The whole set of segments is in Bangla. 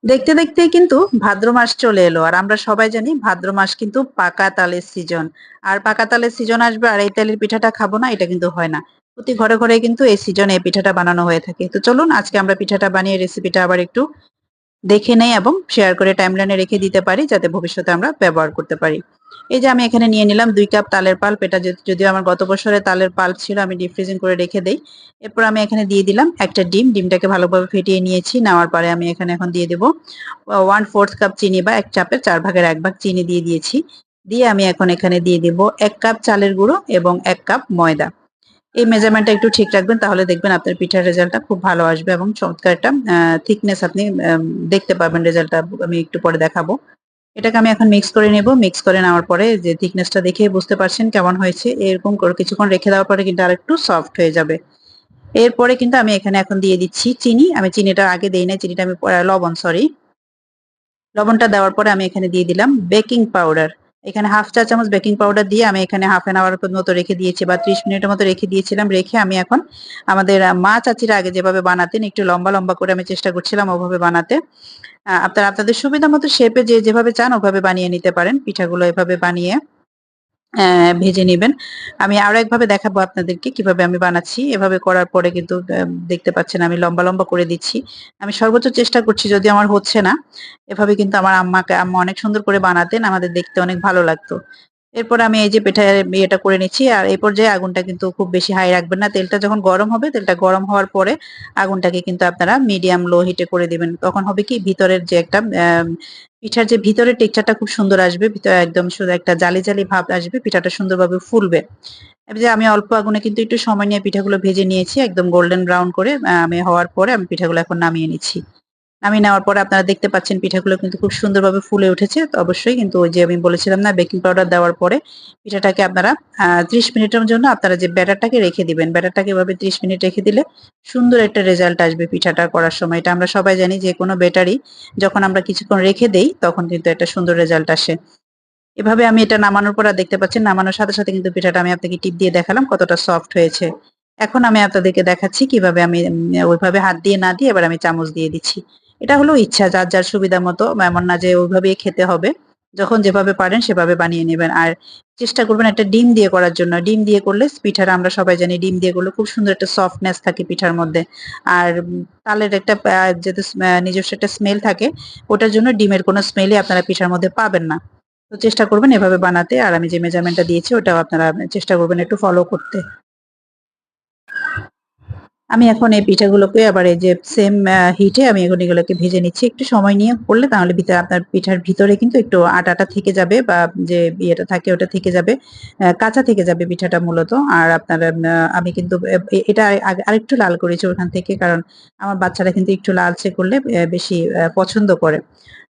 দেখতে দেখতে কিন্তু ভাদ্র মাস চলে এলো আর আমরা সবাই জানি ভাদ্র মাস কিন্তু পাকা তালের সিজন। আর পাকা তালের সিজন আসবে আর এই তালের পিঠাটা খাবো না, এটা কিন্তু হয় না। প্রতি ঘরে ঘরে কিন্তু এই সিজনে এই পিঠাটা বানানো হয়ে থাকে। তো চলুন আজকে আমরা পিঠাটা বানিয়ে রেসিপিটা আবার একটু দেখে নেই এবং শেয়ার করে টাইমলাইনে রেখে দিতে পারি যাতে ভবিষ্যতে আমরা ব্যবহার করতে পারি। এই যে আমি এখানে নিয়ে নিলাম 2 কাপ তালের পাল্প। এটা যদিও আমার গত বছরের তালের পাল্প ছিল, আমি ডিপ ফ্রিজিং করে রেখে দেই। এরপর আমি এখানে দিয়ে দিলাম একটা ডিম। ডিমটাকে ভালোভাবে ফেটিয়ে নিয়েছি। নেওয়ার পরে আমি এখানে এখন দিয়ে দেব 1/4 কাপ চিনি বা 1 কাপের 4 ভাগের 1 ভাগ চিনি দিয়ে দিয়েছি। দিয়ে আমি এখন এখানে দিয়ে দেব 1 কাপ চালের গুঁড়ো এবং 1 কাপ ময়দা। এই মেজারমেন্টটা একটু ঠিক রাখবেন, তাহলে দেখবেন আপনার পিঠার রেজাল্টটা খুব ভালো আসবে এবং চমৎকার একটা থিকনেস আপনি দেখতে পাবেন। রেজাল্টটা আমি একটু পরে দেখাবো। এটাকে আমি এখন মিক্স করে নেব। মিক্স করে নেওয়ার পরে যে থিকনেসটা দেখে বুঝতে পারছেন কেমন হয়েছে। এরকম করে কিছুক্ষণ রেখে দেওয়ার পরে কিন্তু আরেকটু সফট হয়ে যাবে। এরপরে কিন্তু আমি এখানে এখন দিয়ে দিচ্ছি চিনি। আমি চিনিটা আগে দেই নাই, চিনিটা আমি লবণ সরি। লবণটা দেওয়ার পরে আমি এখানে দিয়ে দিলাম বেকিং পাউডার। এখানে 1/2 চা চামচ বেকিং পাউডার দিয়ে আমি এখানে হাফ অ্যান আওয়ার মতো রেখে দিয়েছি বা 30 মিনিটের মতো রেখে দিয়েছিলাম। রেখে আমি এখন আমাদের মা চাচিরা আগে যেভাবে বানাতেন একটু লম্বা লম্বা করে আমি চেষ্টা করছিলাম ওভাবে বানাতে। আপনারা আপনাদের সুবিধা মতো শেপে যে যেভাবে চান ওভাবে বানিয়ে নিতে পারেন। পিঠাগুলো এভাবে বানিয়ে ভেজে নিবেন। আমি আরো একভাবে দেখাবো আপনাদেরকে কিভাবে আমি বানাচ্ছি। এভাবে করার পরে কিন্তু দেখতে পাচ্ছেন আমি লম্বা লম্বা করে দিচ্ছি। আমি সর্বোচ্চ চেষ্টা করছি, যদিও আমার হচ্ছে না। এভাবে কিন্তু আমার আম্মা অনেক সুন্দর করে বানাতেন। আমাদের দেখতে অনেক ভালো লাগতো। এরপর আমি এই যে পিঠার ইয়েটা করে নিচ্ছি। আর এই পর্যায়ে আগুনটা কিন্তু খুব বেশি হাই রাখবেন না। তেলটা যখন গরম হবে, তেলটা গরম হওয়ার পরে আগুনটাকে কিন্তু আপনারা মিডিয়াম লো হিটে করে দিবেন। তখন হবে কি ভিতরের যে একটা পিঠার যে ভিতরের টেক্সচারটা খুব সুন্দর আসবে। ভিতরে একদম শুধু একটা জালি জালি ভাব আসবে। পিঠাটা সুন্দরভাবে ফুলবে। এই যে আমি অল্প আগুনে কিন্তু একটু সময় নিয়ে পিঠাগুলো ভেজে নিয়েছি একদম গোল্ডেন ব্রাউন করে। আমি হওয়ার পরে আমি পিঠাগুলো এখন নামিয়ে নিচ্ছি। নামিয়ে নেওয়ার পরে আপনারা দেখতে পাচ্ছেন পিঠাগুলো কিন্তু খুব সুন্দরভাবে ফুলে উঠেছে। তো অবশ্যই কিন্তু ওই যে আমি বলেছিলাম না, বেকিং পাউডার দেওয়ার পরে পিঠাটাকে আপনারা 30 মিনিটের জন্য আপনারা যে ব্যাটারটাকে রেখে দিবেন। ব্যাটারটাকে এভাবে 30 মিনিট রেখে দিলে সুন্দর একটা রেজাল্ট আসবে পিঠাটা করার সময়। এটা আমরা সবাই জানি যে কোনো ব্যাটারি যখন আমরা কিছুক্ষণ রেখে দেই তখন কিন্তু একটা সুন্দর রেজাল্ট আসে। এভাবে আমি এটা নামানোর পর আর দেখতে পাচ্ছেন নামানোর সাথে সাথে কিন্তু পিঠাটা আমি আপনাকে টিপ দিয়ে দেখালাম কতটা সফট হয়েছে। এখন আমি আপনাদেরকে দেখাচ্ছি কিভাবে আমি ওইভাবে হাত দিয়ে না দিয়ে এবার আমি চামচ দিয়ে দিচ্ছি। এটা হলো ইচ্ছা, যার যার সুবিধা মতো। এমন না যে ওইভাবেই খেতে হবে। যখন যেভাবে পারেন সেভাবে বানিয়ে নেবেন। আর চেষ্টা করবেন একটা ডিম দিয়ে করার জন্য। ডিম দিয়ে করলে পিঠাটা আমরা সবাই জানি ডিম দিয়ে করলে খুব সুন্দর একটা সফটনেস থাকে পিঠার মধ্যে। আর তালের একটা যেহেতু নিজস্ব একটা স্মেল থাকে, ওটার জন্য ডিমের কোনো স্মেলই আপনারা পিঠার মধ্যে পাবেন না। তো চেষ্টা করবেন এভাবে বানাতে। আর আমি যে মেজারমেন্টটা দিয়েছি ওটাও আপনারা চেষ্টা করবেন একটু ফলো করতে। আমি এখন এই পিঠাগুলোকে আবার এই যে সেম হিটে আমি এখন এগুলোকে ভেজে নিচ্ছি। একটু সময় নিয়ে করলে তাহলে ভিতরে আপনার পিঠার ভিতরে কিন্তু একটু আটাটা থেকে যাবে বা যে ইয়েটা থাকে ওটা থেকে যাবে। কাঁচা থেকে যাবে পিঠাটা মূলত। আর আপনার আমি কিন্তু এটা আরেকটু লাল করেছি ওখান থেকে, কারণ আমার বাচ্চারা কিন্তু একটু লালচে করলে বেশি পছন্দ করে।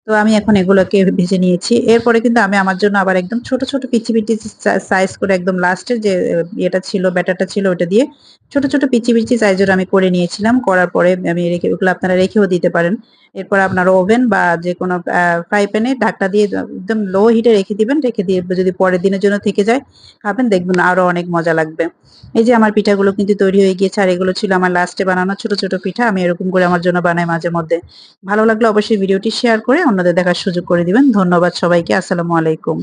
তো আমি এখন এগুলোকে ভেজে নিয়েছি। এরপরে কিন্তু আমি আমার জন্য আবার একদম ছোট, ছোট পিচি, পিচি সাইজ করে একদম লাস্টের যে ইয়েটা ছিল, ব্যাটারটা ছিল ওটা দিয়ে ছোট, ছোট পিচি, পিচি সাইজের আমি করে নিয়েছিলাম। করার পরে আমি রেখে ওগুলো আপনারা রেখেও দিতে পারেন। এরপর আপনার ওভেন বা যেকোনো ফ্রাই প্যানে ঢাকনা দিয়ে একদম লো হিটে রেখে দিবেন। রেখে দিয়ে যদি পরের দিনের জন্য থেকে যায়, খাবেন দেখবেন আরো অনেক মজা লাগবে। এই যে আমার পিঠাগুলো কিন্তু তৈরি হয়ে গিয়েছে। আর এগুলো ছিল আমার লাস্টে বানানো ছোট, ছোট পিঠা। আমি এরকম করে আমার জন্য বানাই মাঝে মধ্যে। ভালো লাগলে অবশ্যই ভিডিওটি শেয়ার করে অন্যদের দেখার সুযোগ করে দিবেন। ধন্যবাদ সবাইকে। আসসালামু আলাইকুম।